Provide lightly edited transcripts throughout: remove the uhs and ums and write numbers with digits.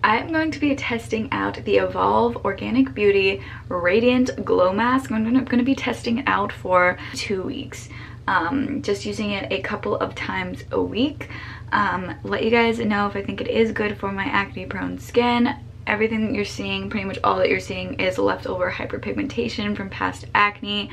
I'm going to be testing out the Evolve Organic Beauty Radiant Glow Mask. I'm going to be testing it out for 2 weeks. Just using it a couple of times a week. Let you guys know if I think it is good for my acne prone skin. Everything that you're seeing, pretty much all that you're seeing, is leftover hyperpigmentation from past acne.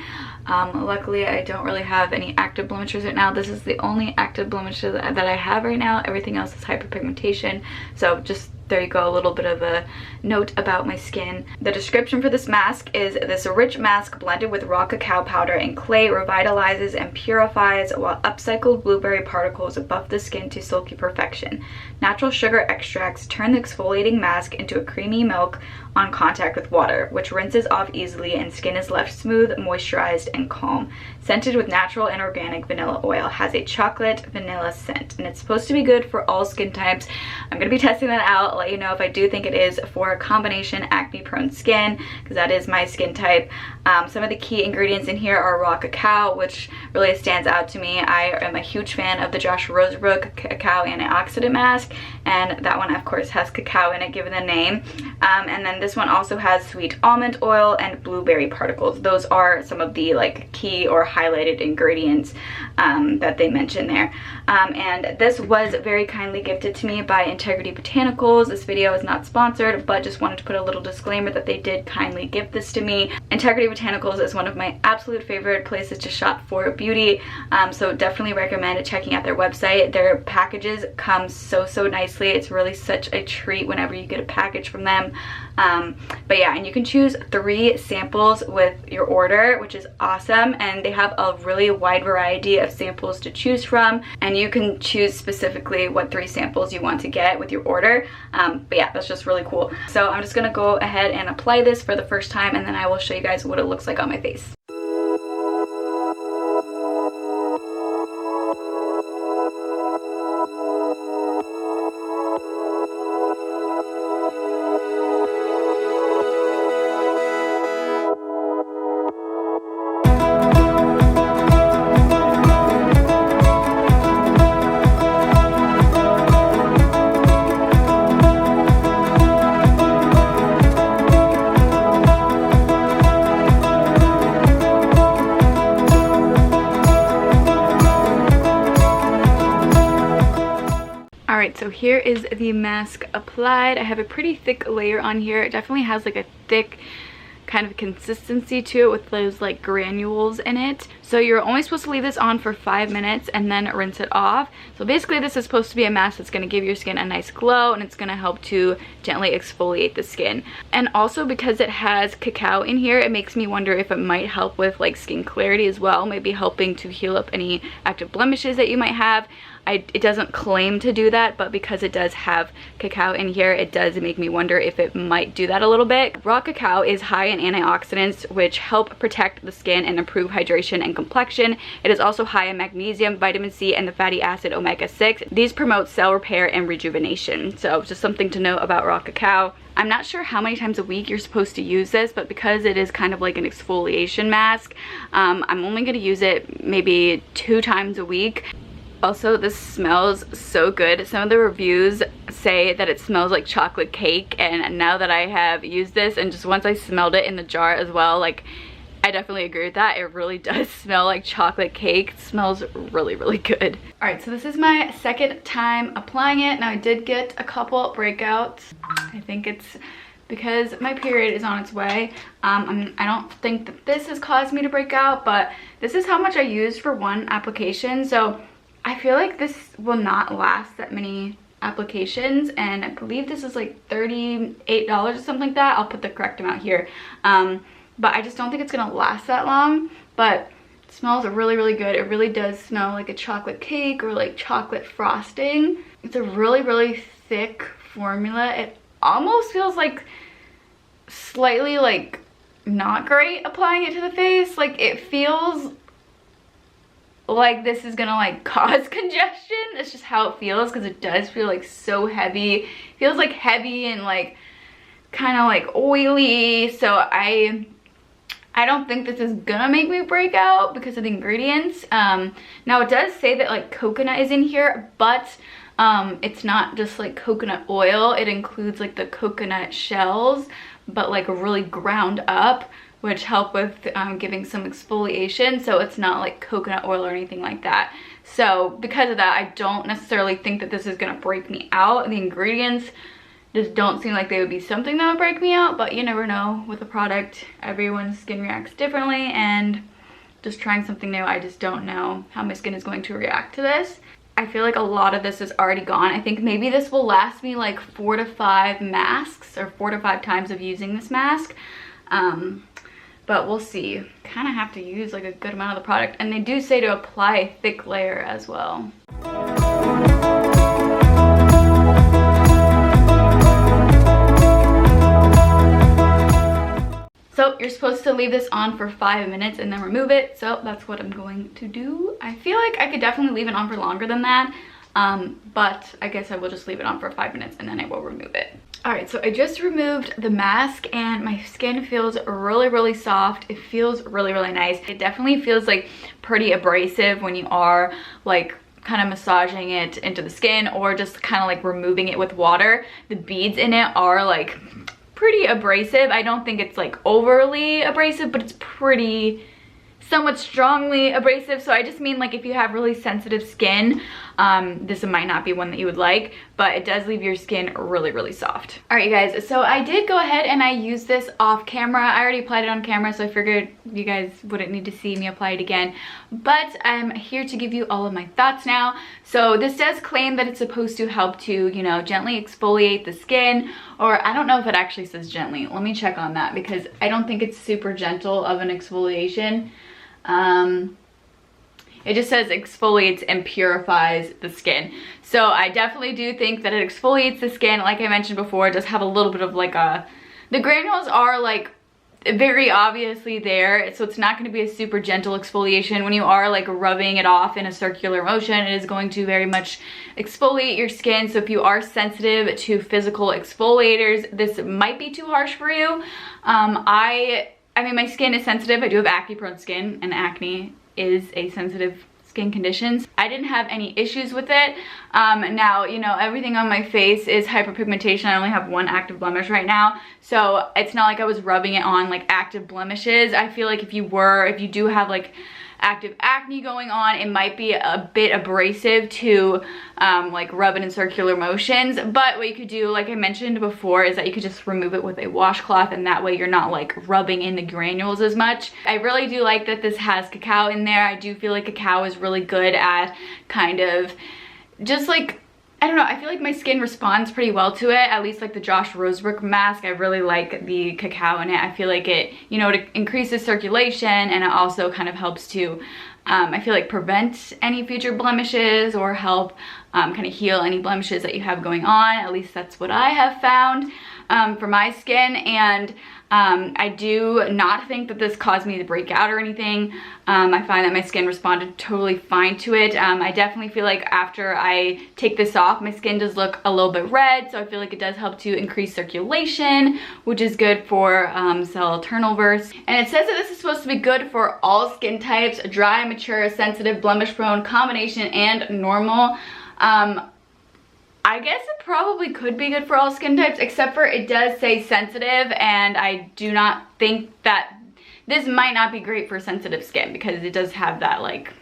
Luckily I don't really have any active blemishes right now. This is the only active blemish that I have right now. Everything else is hyperpigmentation. So just there you go, a little bit of a note about my skin. The description for this mask is: this rich mask blended with raw cacao powder and clay revitalizes and purifies, while upcycled blueberry particles buff the skin to silky perfection. Natural sugar extracts turn the exfoliating mask into a creamy milk on contact with water, which rinses off easily and skin is left smooth, moisturized, and calm. Scented with natural and organic vanilla oil. Has a chocolate vanilla scent, and it's supposed to be good for all skin types. I'm going to be testing that out. I'll let you know if I do think it is for a combination acne prone skin, because that is my skin type. Some of the key ingredients in here are raw cacao, which really stands out to me. I am a huge fan of the Josh Rosebrook Cacao Antioxidant Mask, and that one of course has cacao in it given the name. And then this one also has sweet almond oil and blueberry particles. Those are some of the like key or highlighted ingredients that they mention there. And this was very kindly gifted to me by Integrity Botanicals. This video is not sponsored, but just wanted to put a little disclaimer that they did kindly gift this to me. Integrity Botanicals is one of my absolute favorite places to shop for beauty, so definitely recommend checking out their website. Their packages come so nicely. It's really such a treat whenever you get a package from them. But yeah, and you can choose 3 samples with your order, which is awesome, and they have a really wide variety of samples to choose from, and you can choose specifically what 3 samples you want to get with your order. But yeah, that's just really cool. So I'm just gonna go ahead and apply this for the first time, and then I will show you guys what it looks like on my face. Alright, so here is the mask applied. I have a pretty thick layer on here. It definitely has like a thick kind of consistency to it with those like granules in it. So you're only supposed to leave this on for 5 minutes and then rinse it off. So basically this is supposed to be a mask that's going to give your skin a nice glow, and it's going to help to gently exfoliate the skin. And also because it has cacao in here, it makes me wonder if it might help with like skin clarity as well, maybe helping to heal up any active blemishes that you might have. It doesn't claim to do that, but because it does have cacao in here, it does make me wonder if it might do that a little bit. Raw cacao is high in antioxidants, which help protect the skin and improve hydration and complexion. It is also high in magnesium, vitamin C, and the fatty acid omega-6. These promote cell repair and rejuvenation. So just something to know about raw cacao. I'm not sure how many times a week you're supposed to use this, but because it is kind of like an exfoliation mask, I'm only going to use it maybe 2 times a week. Also, this smells so good. Some of the reviews say that it smells like chocolate cake, and now that I have used this and just once I smelled it in the jar as well, like I definitely agree with that. It really does smell like chocolate cake. It smells really good. Alright, so this is my second time applying it. Now I did get a couple breakouts. I think it's because my period is on its way. I don't think that this has caused me to break out, but this is how much I used for one application. So I feel like this will not last that many applications, and I believe this is like $38 or something like that. I'll put the correct amount here. But I just don't think it's gonna last that long, but it smells really good. It really does smell like a chocolate cake or like chocolate frosting. It's a really thick formula. It almost feels like slightly like not great applying it to the face. Like it feels like this is gonna like cause congestion. It's just how it feels, because it does feel like so heavy. It feels like heavy and like kind of like oily. So I don't think this is gonna make me break out because of the ingredients. Now it does say that like coconut is in here, but It's not just like coconut oil, it includes like the coconut shells, but like really ground up, which help with giving some exfoliation. So it's not like coconut oil or anything like that. So because of that, I don't necessarily think that this is gonna break me out. The ingredients just don't seem like they would be something that would break me out, but you never know with a product. Everyone's skin reacts differently, and just trying something new, I just don't know how my skin is going to react to this. I feel like a lot of this is already gone. I think maybe this will last me like 4 to 5 masks, or 4 to 5 times of using this mask. But we'll see. Kind of have to use like a good amount of the product, and they do say to apply a thick layer as well. So you're supposed to leave this on for 5 minutes and then remove it. So that's what I'm going to do. I feel like I could definitely leave it on for longer than that. But I guess I will just leave it on for 5 minutes and then I will remove it. All right, so I just removed the mask and my skin feels really soft. It feels really nice. It definitely feels like pretty abrasive when you are like kind of massaging it into the skin, or just kind of like removing it with water. The beads in it are like pretty abrasive. I don't think it's like overly abrasive, but it's pretty somewhat strongly abrasive. So I just mean like if you have really sensitive skin, this might not be one that you would like, but it does leave your skin really soft. All right, you guys, so I did go ahead and I used this off camera. I already applied it on camera, so I figured you guys wouldn't need to see me apply it again, but I'm here to give you all of my thoughts now. So this does claim that it's supposed to help to, you know, gently exfoliate the skin, or I don't know if it actually says gently. Let me check on that, because I don't think it's super gentle of an exfoliation. It just says exfoliates and purifies the skin. So I definitely do think that it exfoliates the skin. Like I mentioned before, it does have a little bit of like the granules are like very obviously there, so it's not going to be a super gentle exfoliation. When you are like rubbing it off in a circular motion, it is going to very much exfoliate your skin. So if you are sensitive to physical exfoliators, this might be too harsh for you. I mean, my skin is sensitive. I do have acne-prone skin, and acne is a sensitive skin condition. I didn't have any issues with it. Now, you know, everything on my face is hyperpigmentation. I only have one active blemish right now, so it's not like I was rubbing it on like active blemishes. I feel like if you do have like active acne going on, it might be a bit abrasive to like rub it in circular motions. But what you could do, like I mentioned before, is that you could just remove it with a washcloth, and that way you're not like rubbing in the granules as much. I really do like that this has cacao in there. I do feel like cacao is really good at kind of just like, I don't know, I feel like my skin responds pretty well to it. At least like the Josh Rosebrook mask, I really like the cacao in it. I feel like it, you know, it increases circulation, and it also kind of helps to, I feel like, prevent any future blemishes, or help kind of heal any blemishes that you have going on. At least that's what I have found for my skin. And I do not think that this caused me to break out or anything. I find that my skin responded totally fine to it. I definitely feel like after I take this off, my skin does look a little bit red, so I feel like it does help to increase circulation, which is good for cell turnover. And it says that this is supposed to be good for all skin types: dry, mature, sensitive, blemish prone, combination, and normal. I guess it probably could be good for all skin types, except for it does say sensitive, and I do not think that this might not be great for sensitive skin, because it does have that like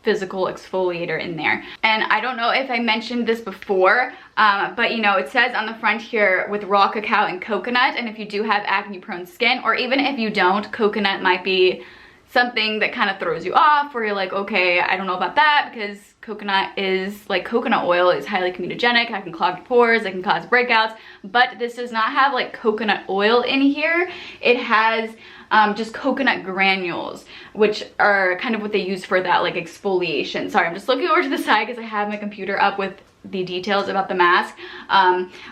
physical exfoliator in there. And I don't know if I mentioned this before, but you know, it says on the front here with raw cacao and coconut, and if you do have acne prone skin, or even if you don't, coconut might be something that kind of throws you off, where you're like, okay, I don't know about that, because coconut oil is highly comedogenic. It can clog your pores, it can cause breakouts, but this does not have like coconut oil in here. It has just coconut granules, which are kind of what they use for that like exfoliation. Sorry, I'm just looking over to the side because I have my computer up with the details about the mask.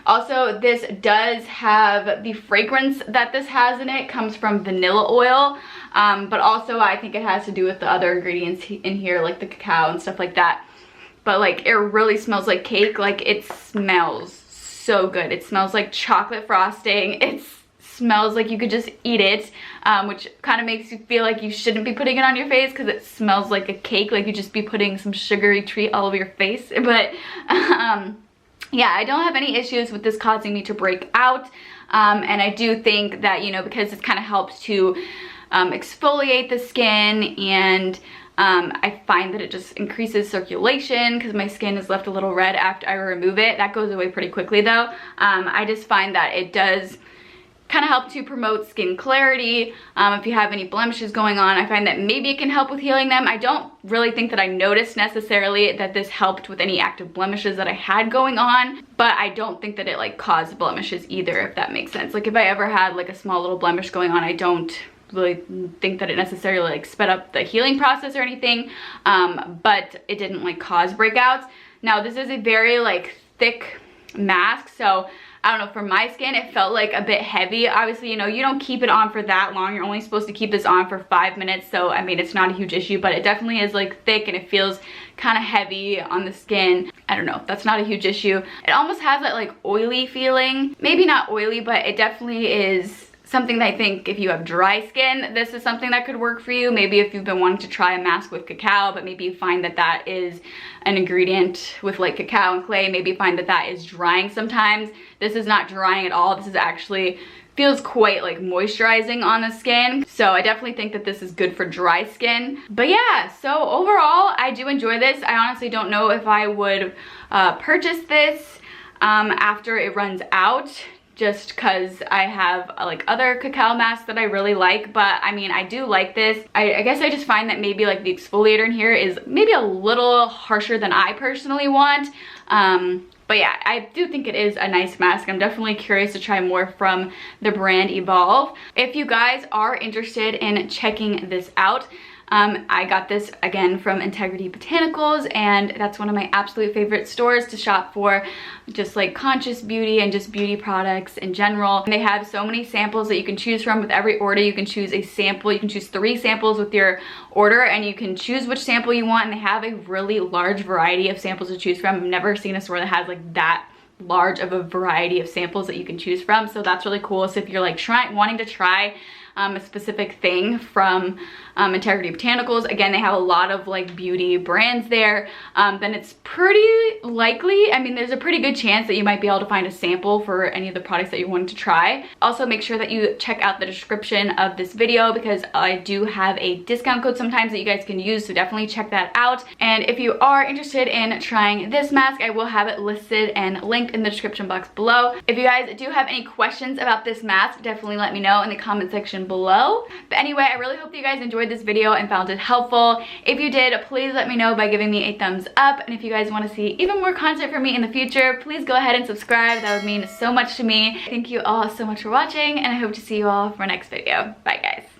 Also, this does have the fragrance that this has in it comes from vanilla oil, but also I think it has to do with the other ingredients in here, like the cacao and stuff like that. But like, it really smells like cake. Like, it smells so good. It smells like chocolate frosting. It's smells like you could just eat it, which kind of makes you feel like you shouldn't be putting it on your face because it smells like a cake, like you just be putting some sugary treat all over your face. But yeah, I don't have any issues with this causing me to break out, and I do think that, you know, because this kind of helps to exfoliate the skin, and I find that it just increases circulation because my skin is left a little red after I remove it. That goes away pretty quickly though. I just find that it does kind of help to promote skin clarity. If you have any blemishes going on, I find that maybe it can help with healing them. I don't really think that I noticed necessarily that this helped with any active blemishes that I had going on, but I don't think that it like caused blemishes either, if that makes sense. Like if I ever had like a small little blemish going on, I don't really think that it necessarily like sped up the healing process or anything, but it didn't like cause breakouts. Now this is a very like thick mask, so I don't know, for my skin it felt like a bit heavy. Obviously, you know, you don't keep it on for that long. You're only supposed to keep this on for 5 minutes, so I mean it's not a huge issue, but it definitely is like thick and it feels kind of heavy on the skin. I don't know, that's not a huge issue. It almost has that like oily feeling. Maybe not oily, but it definitely is something that I think if you have dry skin, this is something that could work for you. Maybe if you've been wanting to try a mask with cacao, but maybe you find that that is an ingredient with like cacao and clay, maybe you find that that is drying sometimes. This is not drying at all. This is actually feels quite like moisturizing on the skin. So I definitely think that this is good for dry skin. But yeah, so overall, I do enjoy this. I honestly don't know if I would purchase this after it runs out, just because I have like other cacao masks that I really like. But I mean, I do like this. I guess I just find that maybe like the exfoliator in here is maybe a little harsher than I personally want. But yeah, I do think it is a nice mask. I'm definitely curious to try more from the brand Evolve. If you guys are interested in checking this out, I got this again from Integrity Botanicals, and that's one of my absolute favorite stores to shop for just like conscious beauty and just beauty products in general. And they have so many samples that you can choose from. With every order you can choose a sample. You can choose 3 samples with your order, and you can choose which sample you want, and they have a really large variety of samples to choose from. I've never seen a store that has like that large of a variety of samples that you can choose from, so that's really cool. So if you're like wanting to try a specific thing from Integrity Botanicals, again, they have a lot of like beauty brands there, then it's pretty likely, I mean, there's a pretty good chance that you might be able to find a sample for any of the products that you want to try. Also, make sure that you check out the description of this video, because I do have a discount code sometimes that you guys can use, so definitely check that out. And if you are interested in trying this mask, I will have it listed and linked in the description box below. If you guys do have any questions about this mask, definitely let me know in the comment section below. But anyway, I really hope that you guys enjoyed this video and found it helpful. If you did, please let me know by giving me a thumbs up. And if you guys want to see even more content from me in the future, please go ahead and subscribe. That would mean so much to me. Thank you all so much for watching, and I hope to see you all for our next video. Bye guys.